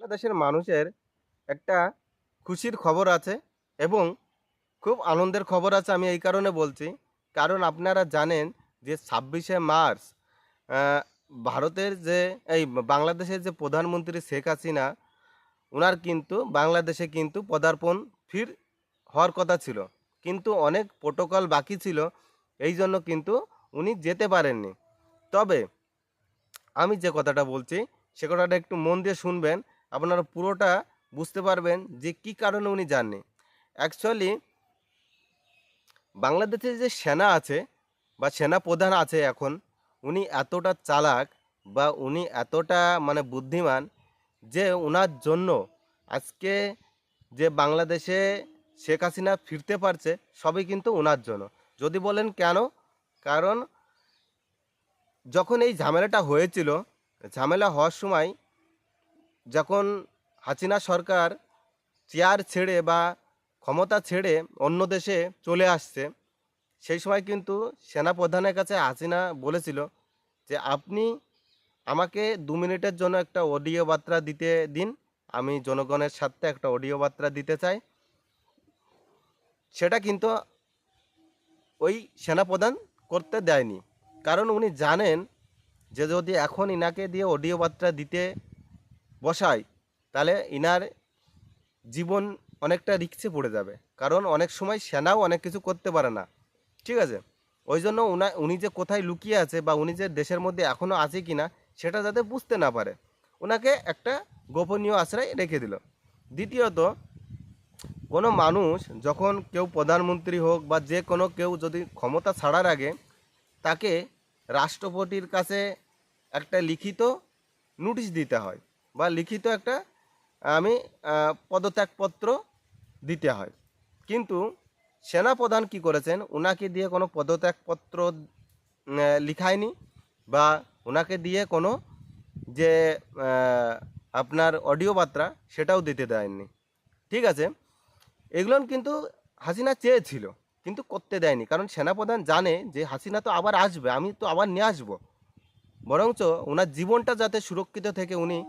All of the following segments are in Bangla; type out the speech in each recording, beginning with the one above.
বাংলাদেশের মানুষের একটা খুশির খবর আছে এবং খুব আনন্দের খবর আছে। আমি এই কারণে বলছি, কারণ আপনারা জানেন যে ২৬শে মার্চ আহ, ভারতের যে এই বাংলাদেশের যে প্রধানমন্ত্রী শেখ হাসিনা, ওনার কিন্তু বাংলাদেশে কিন্তু পদার্পণ ফির হওয়ার কথা ছিল, কিন্তু অনেক প্রোটোকল বাকি ছিল, এই জন্য কিন্তু উনি যেতে পারেননি। তবে আমি যে কথাটা বলছি সে কথাটা একটু মন দিয়ে শুনবেন, আপনারা পুরোটা বুঝতে পারবেন যে কী কারণে উনি যাননি। অ্যাকচুয়ালি বাংলাদেশের যে সেনা আছে বা সেনা প্রধান আছে এখন, উনি এতটা চালাক বা উনি এতটা মানে বুদ্ধিমান যে ওনার জন্য আজকে যে বাংলাদেশে শেখ হাসিনা ফিরতে পারছে, সবই কিন্তু ওনার জন্য। যদি বলেন কেন, কারণ যখন এই ঝামেলাটা হয়েছিল, ঝামেলা হওয়ার সময় যখন হাসিনা সরকার চেয়ার ছেড়ে বা ক্ষমতা ছেড়ে অন্য দেশে চলে আসছে, সেই সময় কিন্তু সেনাপ্রধানের কাছে হাসিনা বলেছিল যে আপনি আমাকে ২ মিনিটের জন্য একটা অডিও বার্তা দিতে দিন, আমি জনগণের সাথে একটা অডিও বার্তা দিতে চাই। সেটা কিন্তু ওই সেনাপ্রধান করতে দেয়নি, কারণ উনি জানেন যে যদি এখন ইনাকে দিয়ে অডিও বার্তা দিতে বসায়, তাহলে ইনার জীবন অনেকটা রিস্কে পড়ে যাবে, কারণ অনেক সময় সেনাও অনেক কিছু করতে পারে না। ঠিক আছে, ওই জন্য উনি যে কোথায় লুকিয়ে আছে বা উনি যে দেশের মধ্যে এখনও আছে কি না সেটা যাতে বুঝতে না পারে, ওনাকে একটা গোপনীয় আশ্রয় রেখে দিল। দ্বিতীয়ত, কোনো মানুষ যখন কেউ প্রধানমন্ত্রী হোক বা যে কোনো কেউ যদি ক্ষমতা ছাড়ার আগে তাকে রাষ্ট্রপতির কাছে একটা লিখিত নোটিশ দিতে হয় বা লিখিত একটা আমি পদত্যাগপত্র দিতে হয়। কিন্তু সেনাপ্রধান কি করেছেন, ওনাকে দিয়ে কোনো পদত্যাগপত্র লিখায়নি বা ওনাকে দিয়ে কোনো যে আপনার অডিও বার্তা সেটাও দিতে দেয়নি। ঠিক আছে, এগুলো কিন্তু হাসিনা চেয়েছিল কিন্তু করতে দেয়নি, কারণ সেনাপ্রধান জানে যে হাসিনা তো আবার আসবে, আমি তো আবার নিয়ে আসবো, বরঞ্চ ওনার জীবনটা যাতে সুরক্ষিত থেকে উনি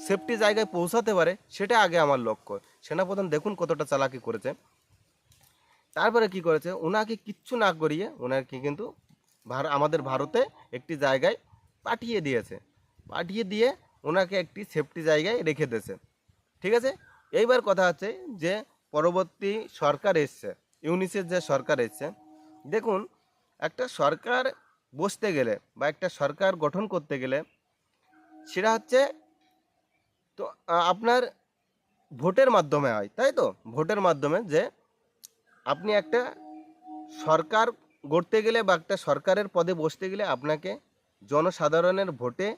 সেফটি জায়গায় পৌঁছাতে পারে সেটা আগে আমার লক্ষ্য। সেনাপ্রধান দেখুন কতটা চালাকি করেছে। তারপরে কি করেছে, ওনাকে কিচ্ছু না করিয়ে ওনাকে কিন্তু আমাদের ভারতে একটি জায়গায় পাঠিয়ে দিয়েছে, পাঠিয়ে দিয়ে ওনাকে একটি সেফটি জায়গায় রেখে দিয়েছে। ঠিক আছে, এইবার কথা হচ্ছে যে পরবর্তী সরকার এসছে, ইউনিসের যে সরকার এসছে, দেখুন একটা সরকার বসতে গেলে বা একটা সরকার গঠন করতে গেলে সেটা হচ্ছে তো আপনার ভোটের মাধ্যমে হয়, তাই তো? ভোটের মাধ্যমে যে আপনি একটা সরকার গড়তে গেলে বা একটা সরকারের পদে বসতে গেলে আপনাকে জনসাধারণের ভোটে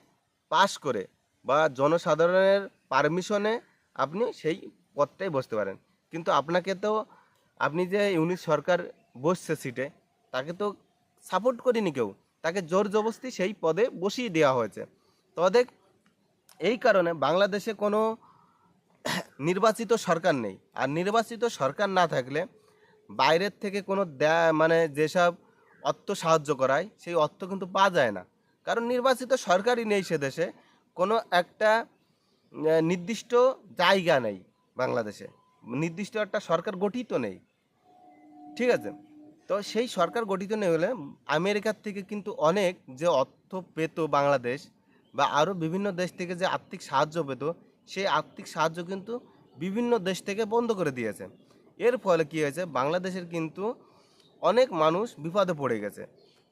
পাস করে বা জনসাধারণের পারমিশনে আপনি সেই পদটাই বসতে পারেন। কিন্তু আপনাকে তো আপনি যে ইউনিট সরকার বসছে সিটে, তাকে তো সাপোর্ট করিনি কেউ, তাকে জোর জবরদস্তি সেই পদে বসিয়ে দেওয়া হয়েছে। তবে এই কারণে বাংলাদেশে কোনো নির্বাচিত সরকার নেই, আর নির্বাচিত সরকার না থাকলে বাইরের থেকে কোনো মানে যেসব অর্থ সাহায্য করায় সেই অর্থ কিন্তু পাওয়া যায় না, কারণ নির্বাচিত সরকারই নেই সে দেশে। কোনো একটা নির্দিষ্ট জায়গা নেই বাংলাদেশে, নির্দিষ্ট একটা সরকার গঠিত নেই। ঠিক আছে, তো সেই সরকার গঠিত নেই হলে আমেরিকার থেকে কিন্তু অনেক যে অর্থ পেত বাংলাদেশ বা আরও বিভিন্ন দেশ থেকে যে আর্থিক সাহায্য পেত, সেই আর্থিক সাহায্য কিন্তু বিভিন্ন দেশ থেকে বন্ধ করে দিয়েছে। এর ফলে কী হয়েছে, বাংলাদেশের কিন্তু অনেক মানুষ বিপদে পড়ে গেছে।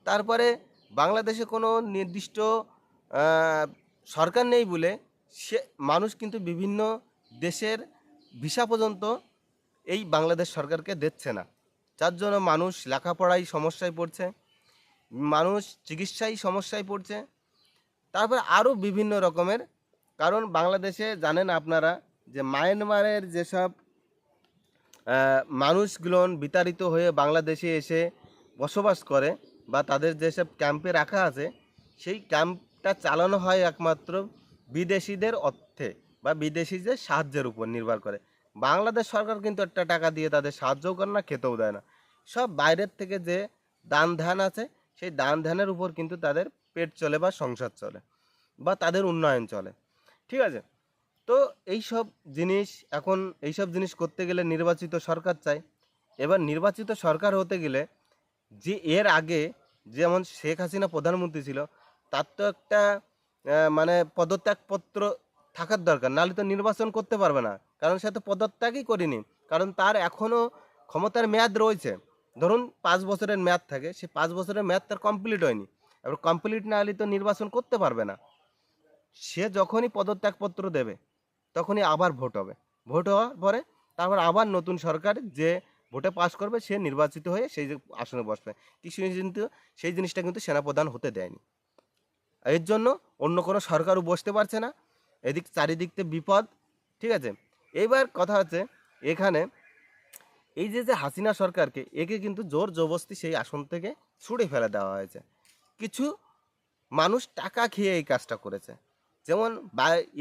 তারপরে বাংলাদেশে কোনো নির্দিষ্ট সরকার নেই বলে সে মানুষ কিন্তু বিভিন্ন দেশের ভিসা পর্যন্ত এই বাংলাদেশ সরকারকে দিচ্ছে না, যার জন্য মানুষ লেখাপড়ায় সমস্যায় পড়ছে, মানুষ চিকিৎসায় সমস্যায় পড়ছে, তারপর আরও বিভিন্ন রকমের। কারণ বাংলাদেশে জানেন আপনারা যে মায়ানমারের যেসব মানুষগুলো বিতাড়িত হয়ে বাংলাদেশে এসে বসবাস করে বা তাদের যেসব ক্যাম্পে রাখা আছে, সেই ক্যাম্পটা চালানো হয় একমাত্র বিদেশিদের অর্থে বা বিদেশিদের সাহায্যের উপর নির্ভর করে। বাংলাদেশ সরকার কিন্তু একটা টাকা দিয়ে তাদের সাহায্যও করে না, খেতেও দেয় না। সব বাইরের থেকে যে দান ধ্যান আছে সেই দান ধ্যানের উপর কিন্তু তাদের পেট চলে বা সংসার চলে বা তাদের উন্নয়ন চলে। ঠিক আছে, তো এইসব জিনিস এখন এইসব জিনিস করতে গেলে নির্বাচিত সরকার চাই। এবার নির্বাচিত সরকার হতে গেলে যে এর আগে যেমন শেখ হাসিনা প্রধানমন্ত্রী ছিল, তার তো একটা মানে পদত্যাগপত্র থাকার দরকার, নাহলে তো নির্বাচন করতে পারবে না। কারণ সে তো পদত্যাগই করেনি, কারণ তার এখনও ক্ষমতার মেয়াদ রয়েছে। ধরুন 5 বছরের মেয়াদ থাকে, সে 5 বছরের মেয়াদ তার কমপ্লিট হয়নি। এবার কমপ্লিট না হলে তো নির্বাচন করতে পারবে না। সে যখনই পদত্যাগপত্র দেবে তখনই আবার ভোট হবে। ভোট হওয়ার পরে তারপর আবার নতুন সরকার যে ভোটে পাস করবে সে নির্বাচিত হয়ে সেই যে আসনে বসবে। কিন্তু সেই জিনিসটা কিন্তু সেনাপ্রধান হতে দেয়নি। এর জন্য অন্য কোনো সরকারও বসতে পারছে না, এদিক চারিদিক থেকে বিপদ। ঠিক আছে, এইবার কথা হচ্ছে এখানে এই যে যে হাসিনা সরকারকে একে কিন্তু জোর জবরদস্তি সেই আসন থেকে ছুড়ে ফেলে দেওয়া হয়েছে। কিছু মানুষ টাকা খেয়ে এই কাজটা করেছে। যেমন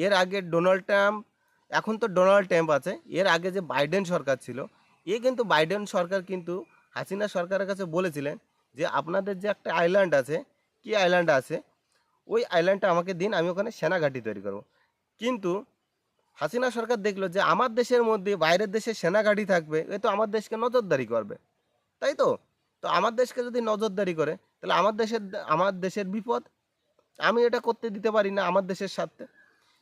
এর আগে ডোনাল্ড ট্রাম্প, এখন তো ডোনাল্ড ট্রাম্প আছে, এর আগে যে বাইডেন সরকার ছিল, এ কিন্তু বাইডেন সরকার কিন্তু হাসিনা সরকারের কাছে বলেছিলেন যে আপনাদের যে একটা আইল্যান্ড আছে, কি আইল্যান্ড আছে, ওই আইল্যান্ডটা আমাকে দিন, আমি ওখানে সেনাঘাঁটি তৈরি করব। কিন্তু হাসিনা সরকার দেখলো যে আমার দেশের মধ্যে বাইরের দেশে সেনাঘাঁটি থাকবে, এ তো আমার দেশকে নজরদারি করবে, তাই তো। তো আমার দেশকে যদি নজরদারি করে তাহলে আমার দেশের বিপদ। আমি এটা করতে দিতে পারি না আমার দেশের স্বার্থে,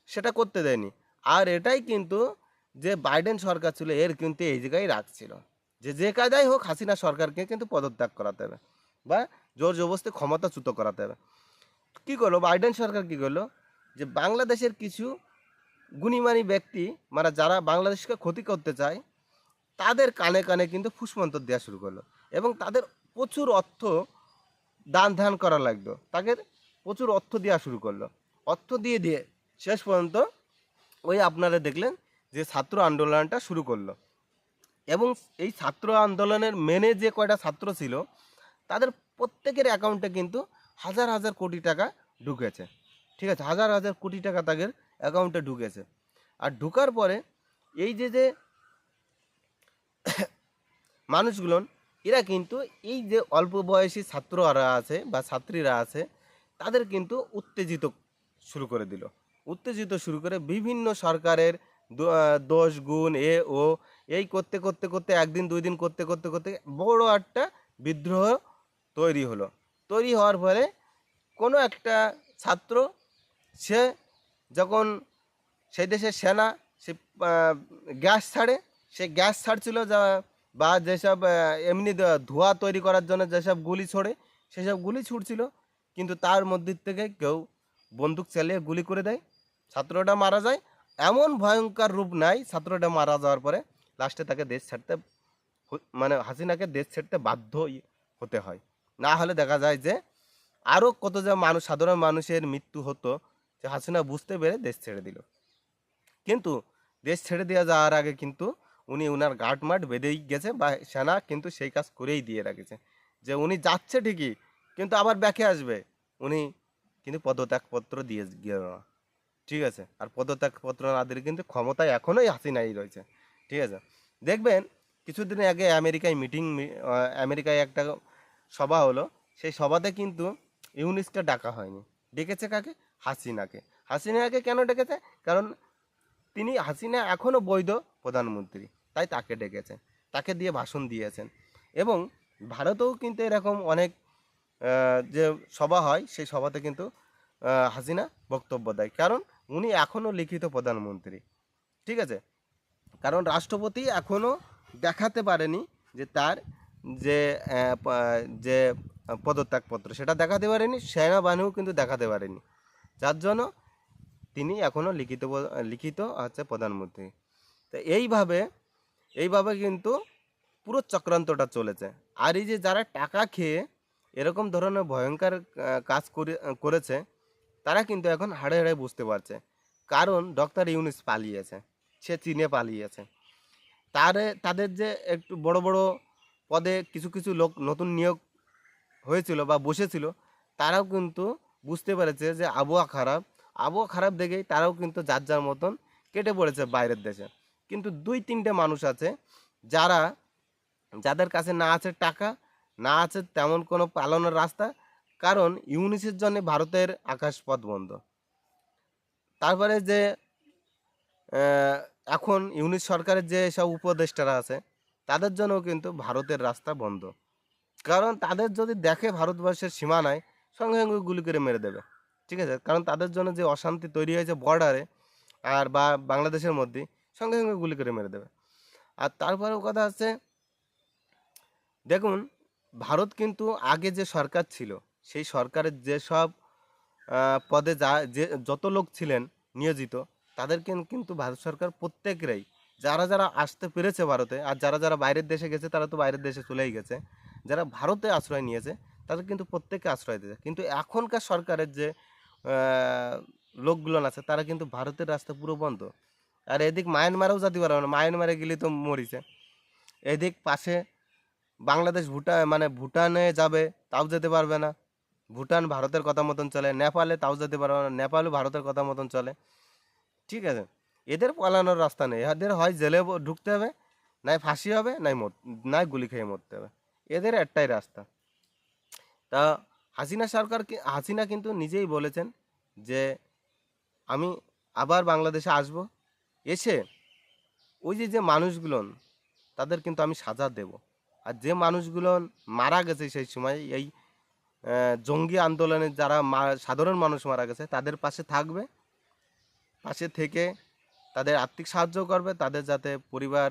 সেটা করতে দেয়নি। আর এটাই কিন্তু যে বাইডেন সরকার ছিল এর কিন্তু এই জায়গায় রাখছিল যে যে কায়দায় হোক হাসিনা সরকারকে কিন্তু পদত্যাগ করাতে হবে বা জোর জবরদস্তি ক্ষমতাচ্যুত করাতে হবে। কী করলো বাইডেন সরকার, কী করলো যে বাংলাদেশের কিছু গুণীমানী ব্যক্তি, মানে যারা বাংলাদেশকে ক্ষতি করতে চায়, তাদের কানে কানে কিন্তু ফুসমন্তর দেওয়া শুরু করলো এবং তাদের প্রচুর অর্থ দান ধ্যান করা লাগতো, তাদের প্রচুর অর্থ দেওয়া শুরু করলো। অর্থ দিয়ে দিয়ে শেষ পর্যন্ত ওই আপনারা দেখলেন যে ছাত্র আন্দোলনটা শুরু করলো এবং এই ছাত্র আন্দোলনের মেনে যে কয়টা ছাত্র ছিল তাদের প্রত্যেকের অ্যাকাউন্টে কিন্তু হাজার হাজার কোটি টাকা ঢুকেছে। ঠিক আছে, হাজার হাজার কোটি টাকা তাদের অ্যাকাউন্টে ঢুকেছে। আর ঢুকার পরে এই যে যে মানুষগুলো, এরা কিন্তু এই যে অল্প বয়সী ছাত্ররা আছে বা ছাত্রীরা আছে তাদের কিন্তু উত্তেজিত শুরু করে দিল। উত্তেজিত শুরু করে বিভিন্ন সরকারের দোষ গুণ এ ও এই করতে করতে করতে একদিন দুই দিন করতে করতে করতে বড় একটা বিদ্রোহ তৈরি হলো। তৈরি হওয়ার পরে কোনো একটা ছাত্র, সে যখন সেই দেশের সেনা সে গ্যাস ছাড়ে, সে গ্যাস ছাড়ছিল যা বা যেসব এমনি ধোঁয়া তৈরি করার জন্য যেসব গুলি ছোড়ে সেসব গুলি ছুটছিল, কিন্তু তার মধ্যে থেকে কেউ বন্দুক চালিয়ে গুলি করে দেয়, ছাত্রটা মারা যায়। এমন ভয়ঙ্কর রূপ নেয় ছাত্রটা মারা যাওয়ার পরে লাস্টে তাকে দেশ ছাড়তে মানে হাসিনাকে দেশ ছাড়তে বাধ্য হতে হয়। না হলে দেখা যায় যে আরও কত যে মানুষ, সাধারণ মানুষের মৃত্যু হতো, যে হাসিনা বুঝতে পেরে দেশ ছেড়ে দিল। কিন্তু দেশ ছেড়ে দেওয়া যাওয়ার আগে কিন্তু উনি ওনার গাঁটমাট বেঁধেই গেছে বা সেনা কিন্তু সেই কাজ করেই দিয়ে রেখেছে যে উনি যাচ্ছে ঠিকই কিন্তু আবার ব্যাকে আসবে। উনি কিন্তু পদত্যাগপত্র দিয়ে গেল না। ঠিক আছে, আর পদত্যাগপত্র না দিলে কিন্তু ক্ষমতায় এখনোই হাসিনাই রয়েছে। ঠিক আছে, দেখবেন কিছুদিন আগে আমেরিকায় একটা সভা হলো, সেই সভাতে কিন্তু ইউনিসকে ডাকা হয়নি, ডেকেছে কাকে? হাসিনাকে। হাসিনাকে কেন ডেকেছে? কারণ হাসিনা এখনও বৈধ প্রধানমন্ত্রী, তাই তাকে ডেকেছেন, তাকে দিয়ে ভাষণ দিয়েছেন। এবং ভারতেও কিন্তু এরকম অনেক যে সভা হয় সেই সভাতে কিন্তু হাসিনা বক্তব্য দেয়, কারণ উনি এখনও লিখিত প্রধানমন্ত্রী। ঠিক আছে, কারণ রাষ্ট্রপতি এখনও দেখাতে পারেনি যে তার যে যে পদত্যাগপত্র সেটা দেখাতে পারেনি, সেনাবাহিনীও কিন্তু দেখাতে পারেনি, যার জন্য তিনি এখনও লিখিত হচ্ছে প্রধানমন্ত্রী। তো এইভাবে কিন্তু পুরো চক্রান্তটা চলেছে। আর এই যে যারা টাকা খেয়ে এরকম ধরনের ভয়ঙ্কর কাজ করেছে তারা কিন্তু এখন হাড়ে হাড়ে বুঝতে পারছে, কারণ ডক্টর ইউনূস পালিয়েছে, সে চীনে পালিয়েছে। তাদের যে একটু বড় বড় পদে কিছু কিছু লোক নতুন নিয়োগ হয়েছিল বা বসেছিল, তারাও কিন্তু বুঝতে পেরেছে যে আবহাওয়া খারাপ দেখেই তারাও কিন্তু যার যার মতন কেটে পড়েছে বাইরের দেশে। কিন্তু দুই তিনটে মানুষ আছে যাদের কাছে না আছে টাকা, না আছে তেমন কোনো পালানোর রাস্তা, কারণ ইউনিসের জন্য ভারতের আকাশপথ বন্ধ। তারপরে যে আহ, এখন ইউনিট সরকারের যে সব উপদেষ্টারা আছে তাদের জন্য কিন্তু ভারতের রাস্তা বন্ধ। কারণ তাদের যদি দেখে ভারতবর্ষের সীমানায় সঙ্গে সঙ্গে গুলি করে মেরে দেবে। ঠিক আছে, কারণ তাদের জন্য যে অশান্তি তৈরি হয়েছে বর্ডারে আর বা বাংলাদেশের মধ্যে, সঙ্গে সঙ্গে গুলি করে মেরে দেবে। আর তারপরেও কথা হচ্ছে, দেখুন, ভারত কিন্তু আগে যে সরকার ছিল সেই সরকারের যেসব পদে যে যত লোক ছিলেন নিয়োজিত, তাদেরকে কিন্তু ভারত সরকার প্রত্যেকেরই, যারা যারা আসতে পেরেছে ভারতে আর যারা যারা বাইরের দেশে গেছে তারা তো বাইরের দেশে চলেই গেছে, যারা ভারতে আশ্রয় নিয়েছে তাদের কিন্তু প্রত্যেককে আশ্রয় দিয়েছে। কিন্তু এখনকার সরকারের যে আহ, লোকগুলো আছে তারা কিন্তু ভারতের রাস্তা পুরো বন্ধ। আর এদিক মায়ানমারেও যেতে পারবে না, মায়ানমারে গেলে তো মরিছে। এদিক পাশে বাংলাদেশ ভুটান মানে ভুটানে যাবে, তাও যেতে পারবে না। ভুটান ভারতের কথা মতন চলে, নেপালে তাও যেতে পারবে না, নেপালও ভারতের কথা মতন চলে। ঠিক আছে, এদের পালানোর রাস্তা নেই, এদের হয় জেলে ঢুকতে হবে, নাই ফাঁসি হবে, নাই গুলি খেয়ে মরতে হবে। এদের একটাই রাস্তা। তা হাসিনা কিন্তু নিজেই বলেছেন যে আমি আবার বাংলাদেশে আসব, এসে ওই যে যে মানুষগুলোন তাদের কিন্তু আমি সাজা দেব। আর যে মানুষগুলো মারা গেছে সেই সময় এই জঙ্গি আন্দোলনে যারা সাধারণ মানুষ মারা গেছে তাদের পাশে থাকবে, পাশে থেকে তাদের আর্থিক সাহায্য করবে, তাদের যাতে পরিবার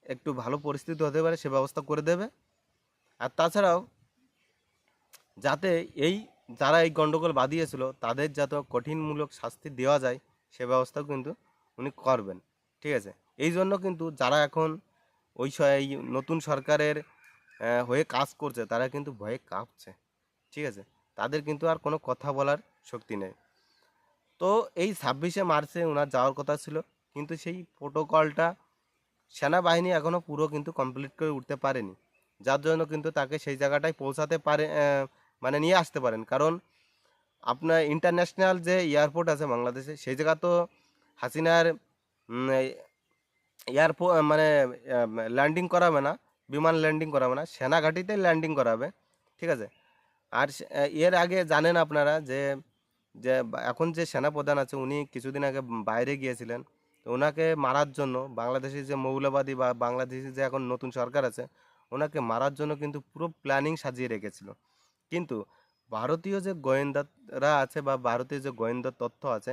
একটু ভালো পরিস্থিতি হতে পারে সে ব্যবস্থা করে দেবে। আর তাছাড়াও যাতে এই যারা এই গণ্ডগোল বাঁধিয়েছিল তাদের যাতে কঠিনমূলক শাস্তি দেওয়া যায় সে ব্যবস্থাও কিন্তু উনি করবেন। ঠিক আছে, এই জন্য কিন্তু যারা এখন এই নতুন সরকারের হয়ে কাজ করছে তারা কিন্তু ভয়ে কাঁপছে। ঠিক আছে, তাদের কিন্তু আর কোনো কথা বলার শক্তি নেই। তো এই 26শে মার্চে ওনার যাওয়ার কথা ছিল, কিন্তু সেই প্রোটোকলটা সেনাবাহিনী এখনও পুরো কিন্তু কমপ্লিট করে উঠতে পারেনি, যার জন্য কিন্তু তাকে সেই জায়গাটায় পৌঁছাতে পারে, মানে নিয়ে আসতে পারেন। কারণ আপনার ইন্টারন্যাশনাল যে এয়ারপোর্ট আছে বাংলাদেশে সেই জায়গা তো হাসিনার এয়ারপোর্ট মানে ল্যান্ডিং করাবে না, বিমান ল্যান্ডিং করাবে না, সেনাঘাঁটিতে ল্যান্ডিং করাবে। ঠিক আছে, আর এর আগে জানেন আপনারা যে যে এখন যে সেনাপ্রধান আছে উনি কিছুদিন আগে বাইরে গিয়েছিলেন। তো ওনাকে মারার জন্য বাংলাদেশের যে মৌলবাদী বা বাংলাদেশের যে এখন নতুন সরকার আছে ওনাকে মারার জন্য কিন্তু পুরো প্ল্যানিং সাজিয়ে রেখেছিল। কিন্তু ভারতীয় যে গোয়েন্দারা আছে বা ভারতীয় যে গোয়েন্দা তথ্য আছে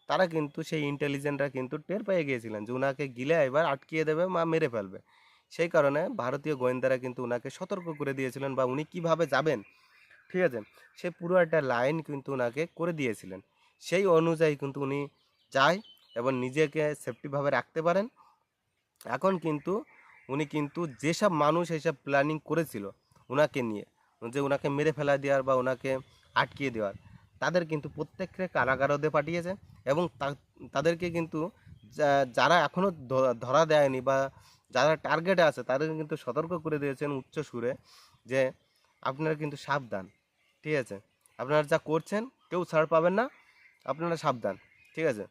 তারা কিন্তু সেই ইন্টেলিজেন্টরা কিন্তু টের পেয়ে গিয়েছিলেন যে উনাকে গিলে এবার আটকিয়ে দেবে বা মেরে ফেলবে। সেই কারণে ভারতীয় গোয়েন্দারা কিন্তু উনাকে সতর্ক করে দিয়েছিলেন বা উনি কিভাবে যাবেন, ঠিক আছে, সে পুরো একটা লাইন কিন্তু ওনাকে করে দিয়েছিলেন। সেই অনুযায়ী কিন্তু উনি যায় এবং নিজেকে সেফটিভাবে রাখতে পারেন। এখন কিন্তু উনি কিন্তু যেসব মানুষ এইসব প্ল্যানিং করেছিল ওনাকে নিয়ে, যে ওনাকে মেরে ফেলা দেওয়ার বা ওনাকে আটকিয়ে দেওয়ার, তাদের কিন্তু প্রত্যেককে কারাগারে পাঠিয়েছে। এবং তাদেরকে কিন্তু যারা এখনও ধরা দেয়নি বা যারা টার্গেটে আছে তাদেরকে কিন্তু সতর্ক করে দিয়েছেন উচ্চ সুরে যে আপনারা কিন্তু সাবধান। ঠিক আছে, আপনারা যা করছেন কেউ ছাড় পাবেন না, আপনারা সাবধান। ঠিক আছে,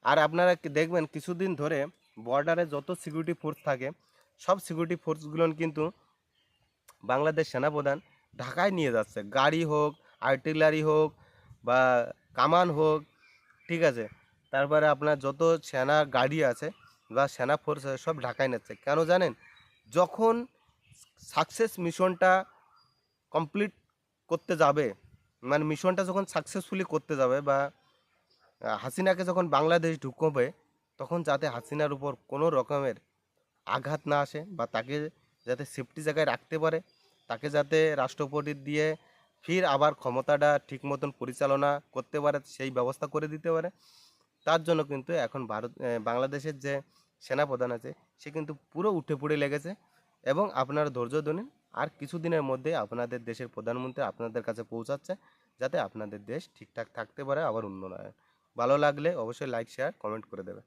আর আপনারা দেখবেন কিছুদিন ধরে বর্ডারে যত সিকিউরিটি ফোর্স থাকে সব সিকিউরিটি ফোর্সগুলো কিন্তু বাংলাদেশ সেনাপ্রধান ঢাকায় নিয়ে যাচ্ছে, গাড়ি হোক, আর্টিলারি হোক বা কামান হোক। ঠিক আছে, তারপরে আপনার যত সেনা গাড়ি আছে বা সেনা ফোর্স আছে সব ঢাকায় নিচ্ছে। কেন জানেন? যখন সাকসেস মিশনটা কমপ্লিট করতে যাবে, মানে মিশনটা যখন সাকসেসফুলি করতে যাবে বা হাসিনাকে যখন বাংলাদেশ ঢুকবে, তখন যাতে হাসিনার উপর কোনো রকমের আঘাত না আসে বা তাকে যাতে সেফটি জায়গায় রাখতে পারে, তাকে যাতে রাষ্ট্রপতি দিয়ে ফির আবার ক্ষমতাটা ঠিক মতন পরিচালনা করতে পারে সেই ব্যবস্থা করে দিতে পারে। তার জন্য কিন্তু এখন বাংলাদেশের যে সেনাপ্রধান আছে সে কিন্তু পুরো উঠে পড়ে লেগেছে। এবং আপনারা ধৈর্য ধরুন, আর কিছুদিনের মধ্যে আপনাদের দেশের প্রধানমন্ত্রী আপনাদের কাছে পৌঁছাচ্ছে, যাতে আপনাদের দেশ ঠিকঠাক থাকতে পারে আবার উন্নয়ন। ভালো লাগলে অবশ্যই লাইক শেয়ার কমেন্ট করে দেবে।